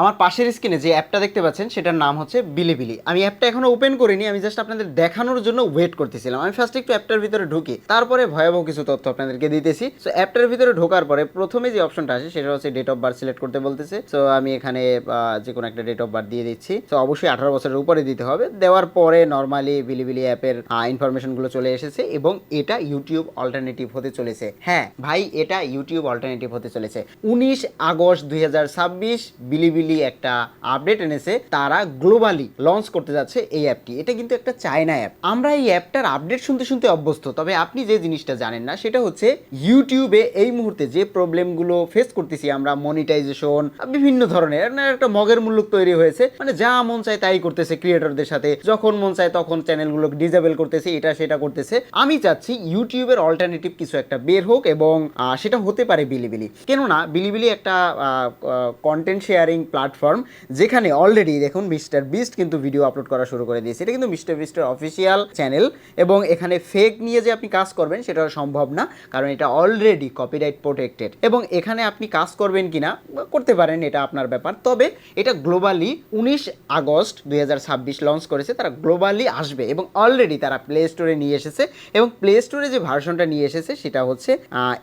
আমার পাশের স্ক্রিনে যে অ্যাপটা দেখতে পাচ্ছেন সেটার নাম হচ্ছে বিলিবিলি। আমি অ্যাপটা এখনো ওপেন করিনি, আমি জাস্ট আপনাদের দেখানোর জন্য ওয়েট করতেছিলাম। আমি ফার্স্ট একটু অ্যাপটার ভিতরে ঢুকি, তারপরে ভয়াবহ কিছু তথ্য আপনাদেরকে দিতেছি। সো অ্যাপটার ভিতরে ঢোকার পরে প্রথমে যে অপশনটা আসে সেটা হচ্ছে ডেট অফ বার্থ সিলেক্ট করতে বলতেছে। সো আমি এখানে যে কোনো একটা ডেট অফ বার্থ দিয়ে দিচ্ছি। সো অবশ্যই 18 বছরের উপরে দিতে হবে। দেওয়ার পরে নর্মালি বিলিবিলি অ্যাপের ইনফরমেশনগুলো চলে এসেছে এবং এটা ইউটিউব অল্টারনেটিভ হতে চলেছে। হ্যাঁ ভাই, এটা ইউটিউব অল্টারনেটিভ হতে চলেছে। 19 আগস্ট 2026 বিলিবিলি একটা আপডেট এনেছে, তারা গ্লোবালি লঞ্চ করতে যাচ্ছে এই অ্যাপটি। এটা কিন্তু একটা চায়না অ্যাপ। আমরা এই অ্যাপটার আপডেট শুনতে শুনতে অভ্যস্ত, তবে আপনি যে জিনিসটা জানেন না সেটা হচ্ছে ইউটিউবে এই মুহূর্তে যে প্রবলেমগুলো ফেস করতেছি আমরা, মনিটাইজেশন, বিভিন্ন ধরনের একটা মগের মূল্য তৈরি হয়েছে। মানে যা মন চায় তাই করতেছে ক্রিয়েটরদের সাথে, যখন মন চায় তখন চ্যানেলগুলো ডিজেবল করতেছে, এটা সেটা করতেছে। আমি চাচ্ছি ইউটিউবের অল্টারনেটিভ কিছু একটা বের হোক এবং সেটা হতে পারে বিলিবিলি। কেননা বিলিবিলি একটা কন্টেন্ট শেয়ারিং প্ল্যাটফর্ম, যেখানে অলরেডি দেখুন মিস্টার বিস্ট কিন্তু ভিডিও আপলোড করা শুরু করে দিয়েছে। এটা কিন্তু মিস্টার বিস্টের অফিসিয়াল চ্যানেল এবং এখানে ফেক নিয়ে যে আপনি কাজ করবেন সেটা সম্ভব না, কারণ এটা অলরেডি কপিরাইট প্রোটেক্টেড। এবং এখানে আপনি কাজ করবেন কিনা করতে পারেন, এটা আপনার ব্যাপার। তবে এটা গ্লোবালি 19 আগস্ট 2026 লঞ্চ করেছে, তারা গ্লোবালি আসবে এবং অলরেডি তারা প্লে স্টোরে নিয়ে এসেছে। এবং প্লে স্টোরে যে ভার্সনটা নিয়ে এসেছে সেটা হচ্ছে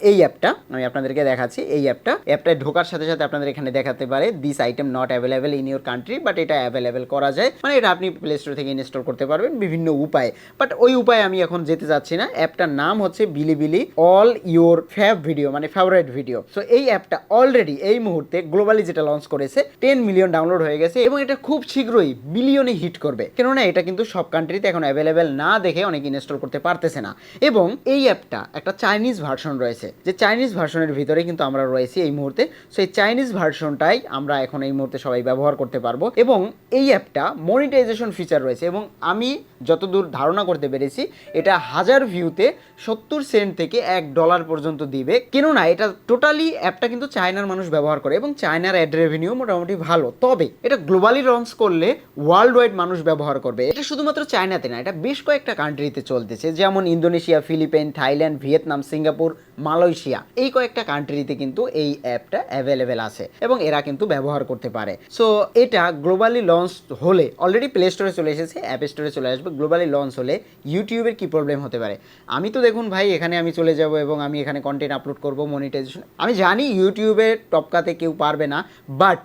এই অ্যাপটা। আমি আপনাদেরকে দেখাচ্ছি এই অ্যাপটায় ঢোকার সাথে সাথে আপনাদের এখানে দেখাতে পারে this item not available in your country, but এটা অ্যাভেলেবেল করা যায়। মানে এটা আপনি প্লে স্টোর থেকে ইনস্টল করতে পারবেন বিভিন্ন উপায়ে, বাট ওই উপায়ে আমি এখন যেতে চাচ্ছি না। অ্যাপটার নাম হচ্ছে বিলিবিলি অল ইউর ফেভ ভিডিও, মানে ফেভারিট ভিডিও। সো এই অ্যাপটা অলরেডি এই মুহূর্তে গ্লোবালি যেটা লঞ্চ করেছে 10 মিলিয়ন ডাউনলোড হয়ে গেছে এবং এটা খুব শীঘ্রই বিলিয়নে হিট করবে। কেননা এটা কিন্তু সব কান্ট্রিতে এখন অ্যাভেলেবেল না দেখে অনেকে ইনস্টল করতে পারতেছে না। এবং এই অ্যাপটা একটা চাইনিজ ভার্সন রয়েছে, যে চাইনিজ ভার্সনের ভিতরে কিন্তু আমরা রয়েছি এই মুহূর্তে। সো এই চাইনিজ ভার্সনটাই আমরা এখন এই মুহূর্তে সবাই ব্যবহার করতে পারবো। এবং এই অ্যাপটা মনিটাইজেশন ফিচার রয়েছে এবং আমি যতদূর ধারণা করতে পেরেছি এটা 1000 ভিউতে 70 সেন্ট থেকে $1 পর্যন্ত দিবে। কেননা এটা টোটালি অ্যাপটা কিন্তু চায়নার মানুষ ব্যবহার করে এবং চায়নার অ্যাড রেভিনিউ মোটামুটি ভালো। তবে এটা গ্লোবালি লঞ্চ করলে ওয়ার্ল্ড ওয়াইড মানুষ ব্যবহার করবে। এটা শুধুমাত্র চায়নাতে না, এটা বেশ কয়েকটা কান্ট্রিতে চলতেছে, যেমন Indonesia, Philippines, Thailand, Vietnam, Singapore, Malaysia, এই কয়েকটা কান্ট্রিতে কিন্তু এই অ্যাপটা অ্যাভেলেবেল আছে এবং এরা কিন্তু ব্যবহার করতে পারে। সো এটা গ্লোবালি লঞ্চ হলে, অলরেডি প্লে স্টোরে চলে এসেছে, অ্যাপ স্টোরে চলে আসবে, গ্লোবালি লঞ্চ হলে ইউটিউবের কি প্রবলেম হতে পারে। আমি তো দেখুন ভাই, এখানে আমি চলে যাব এবং আমি এখানে কন্টেন্ট আপলোড করব, মনিটাইজেশন, আমি জানি ইউটিউবে টপকাতে কেউ পারবে না, বাট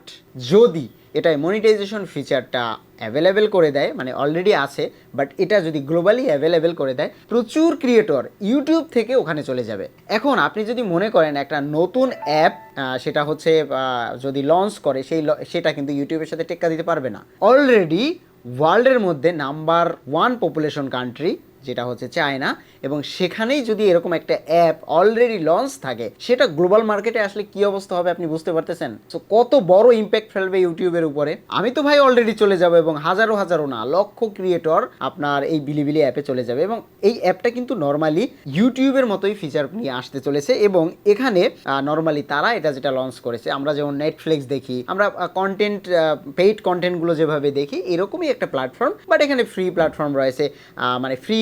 যদি এটাই মনিটাইজেশন ফিচারটা অ্যাভেলেবেল করে দেয়, মানে অলরেডি আছে, বাট এটা যদি গ্লোবালি অ্যাভেলেবেল করে দেয়, প্রচুর ক্রিয়েটর ইউটিউব থেকে ওখানে চলে যাবে। এখন আপনি যদি মনে করেন একটা নতুন অ্যাপ সেটা হচ্ছে যদি লঞ্চ করে সেটা কিন্তু ইউটিউবের সাথে টেক্কা দিতে পারবে না। অলরেডি ওয়ার্ল্ডের মধ্যে নাম্বার 1 পপুলেশন কান্ট্রি যেটা হচ্ছে চায়না, এবং সেখানেই যদি এরকম একটা অ্যাপ অলরেডি লঞ্চ থাকে, সেটা গ্লোবাল মার্কেটে আসলে কি অবস্থা হবে আপনি বুঝতে পারতেছেন। সো কত বড় ইম্প্যাক্ট ফেলবে ইউটিউবের উপরে। আমি তো ভাই অলরেডি চলে যাব এবং হাজারো হাজারো না লক্ষ ক্রিয়েটর আপনার এই বিলিবিলি অ্যাপে চলে যাবে। এবং এই অ্যাপটা কিন্তু নর্মালি ইউটিউবের মতোই ফিচার নিয়ে আসতে চলেছে এবং এখানে নর্মালি তারা এটা যেটা লঞ্চ করেছে, আমরা যেমন নেটফ্লিক্স দেখি, আমরা কন্টেন্ট পেইড কন্টেন্টগুলো যেভাবে দেখি, এরকমই একটা প্ল্যাটফর্ম, বাট এখানে ফ্রি প্ল্যাটফর্ম রয়েছে, মানে ফ্রি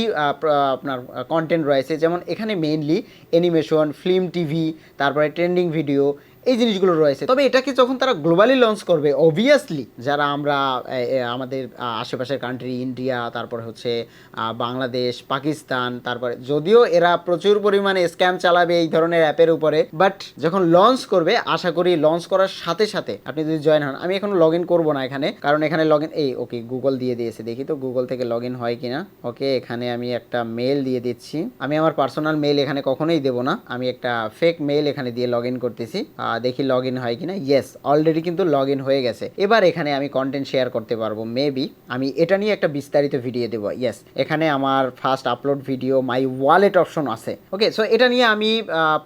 আপনার কন্টেন্ট রয়েছে। যেমন এখানে মেইনলি অ্যানিমেশন, ফিল্ম, টিভি, তারপরে ট্রেন্ডিং ভিডিও, এই জিনিসগুলো রয়েছে। তবে এটাকে যখন তারা গ্লোবালি লঞ্চ করবে, অবভিয়াসলি যারা আমরা আমাদের আশেপাশের কান্ট্রি, ইন্ডিয়া, তারপর হচ্ছে বাংলাদেশ, পাকিস্তান, তারপরে যদিও এরা প্রচুর পরিমাণে স্ক্যাম চালাবে এই ধরনের অ্যাপের উপরে, বাট যখন লঞ্চ করবে, আশা করি লঞ্চ করার সাথে সাথে আপনি যদি জয়েন হন, আমি এখন লগ ইন করবো না এখানে, কারণ এখানে লগ ইন ওকে গুগল দিয়ে দিয়েছে, দেখি তো গুগল থেকে লগ ইন হয় কিনা। ওকে, এখানে আমি একটা মেল দিয়ে দিচ্ছি। আমি আমার পার্সোনাল মেল এখানে কখনোই দেবো না, আমি একটা ফেক মেল এখানে দিয়ে লগ ইন করতেছি, দেখি লগ ইন হয় কিনা। ইয়েস, অলরেডি কিন্তু লগ ইন হয়ে গেছে। এবার এখানে আমি কন্টেন্ট শেয়ার করতে পারবো, মেবি আমি এটা নিয়ে একটা বিস্তারিত ভিডিও দেবো। ইয়েস, এখানে আমার first upload video, my wallet option আছে। ওকে, সো এটা নিয়ে আমি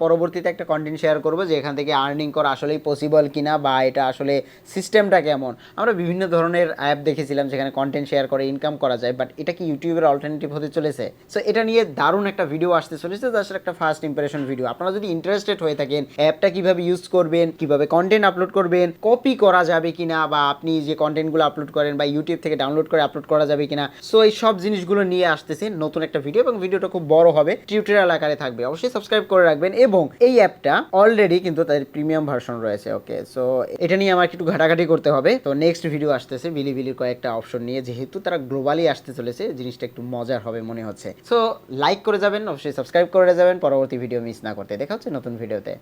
পরবর্তীতে একটা কন্টেন্ট শেয়ার করবো যে এখান থেকে আর্নিং করা আসলেই পসিবল কিনা, বা এটা আসলে সিস্টেমটা কেমন। আমরা বিভিন্ন ধরনের অ্যাপ দেখেছিলাম যেখানে কন্টেন্ট শেয়ার করে ইনকাম করা যায়, বাট এটা কি ইউটিউবের অল্টারনেটিভ হতে চলেছে? সো এটা নিয়ে দারুণ একটা ভিডিও আসতে চলেছে, জাস্ট একটা ফার্স্ট ইম্প্রেশন ভিডিও। আপনারা যদি ইন্টারেস্টেড হয়ে থাকেন অ্যাপটা কীভাবে ইউজ করবেন, কিভাবে কন্টেন্ট আপলোড করবেন, কপি করা যাবে কিনা, বা আপনি যে কন্টেন্টগুলো আপলোড করেন বা ইউটিউব থেকে ডাউনলোড করে আপলোড করা যাবে কিনা। সো এই সব জিনিসগুলো নিয়ে আসতেছি নতুন একটা ভিডিও, এবং ভিডিওটা খুব বড় হবে, টিউটোরিয়াল আকারে থাকবে। অবশ্যই সাবস্ক্রাইব করে রাখবেন। এবং এই অ্যাপটা অলরেডি কিন্তু তাদের প্রিমিয়াম ভার্সন রয়েছে। ওকে, সো এটা নিয়ে আমার একটু ঘাটাঘাটি করতে হবে। তো নেক্সট ভিডিও আসতেছে বিলিবিলির কয়েকটা অপশন নিয়ে, যেহেতু তারা গ্লোবালি আসতে চলেছে, জিনিসটা একটু মজার হবে মনে হচ্ছে। সো লাইক করে যাবেন, অবশ্যই সাবস্ক্রাইব করে যাবেন পরবর্তী ভিডিও মিস না করতে। দেখা হচ্ছে নতুন ভিডিওতে।